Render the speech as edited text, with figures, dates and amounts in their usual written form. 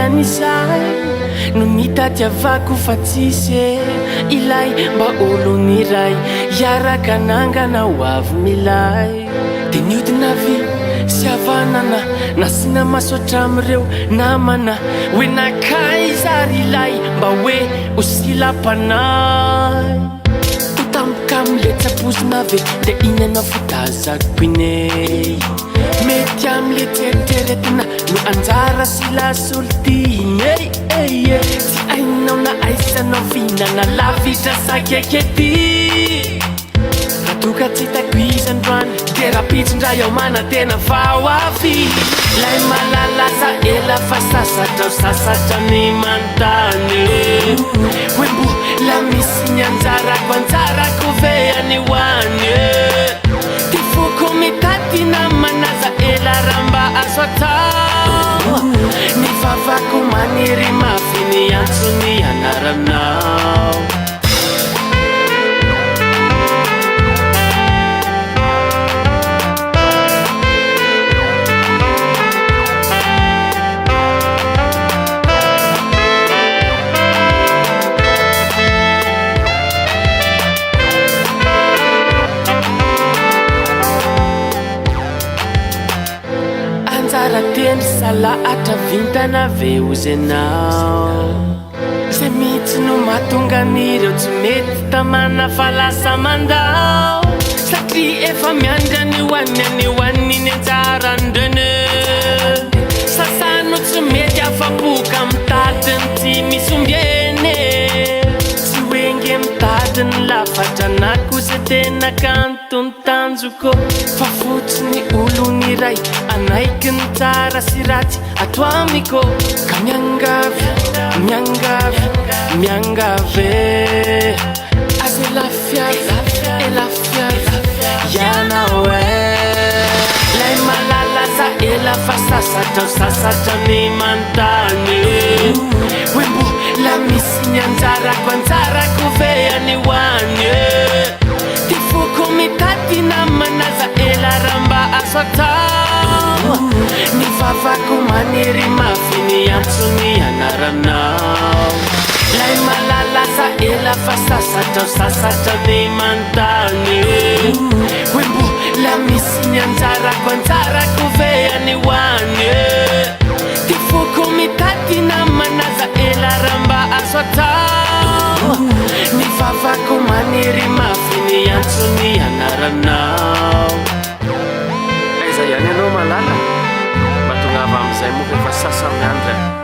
ihany izay no mitadiavako fa tsisy ilay mba oloniray iaraka nangana ho avy milay de niodina vy sy havanana nasina masotra amireo namana hoe nakaizary ilay mba hoe ho silampanay tampoka amile tsapozina ve de iny anao fitazako iney mety amile teriteretina no anjara sy lasoltiny tsy ainao na aisanao fihinana lavitra sakekety ratoka tsy hitako izandroany de rapitsindra iaho mana tena vao avy lay malalasa ela fa sasatrao sasatra ny mantany hoe mbola misy ny anjarako anjarako ve any hoany ty foko mitady namanaza ela ramba azo atao ny vavako maniry mafy ny antsony anaranao teny salahatra vintana ve ozy anao zay mihitsy no mahatonga an'ireo tsy mety tamana fa lasa mandao satria efa miandrany hoany any hoaniny anjarandreny sasano tsy mety afaboka mitadiny tsy misy ombieny tsy hoengy mitadiny lafatra na koza tena kanto ny tanjoko fa fotsiny oloniray anaiky ny tsara sy ratsy ato amiko ka miangavy miangavy miangavy azy elafiavy elafiavy ianao lay malalasa ela fa sasatrao sasatra ny mantany hoe mbola misy ny anjarako anjarako ve any hoany ty foko mitady namanaza ela ramba azo atao ny vavako maniry mafy ny antsony anaranao lay malalasa ela fa sasatrao sasatra ny mantany hoe mbola misy ny anjarako anjarako ve any hoany ty foko mitady namanaza ela ramba azo atao ny vavako maniry mafy ny antsony anaranao aiza ihany anao malala mahatonga avy am'izay moa efa sasa miandra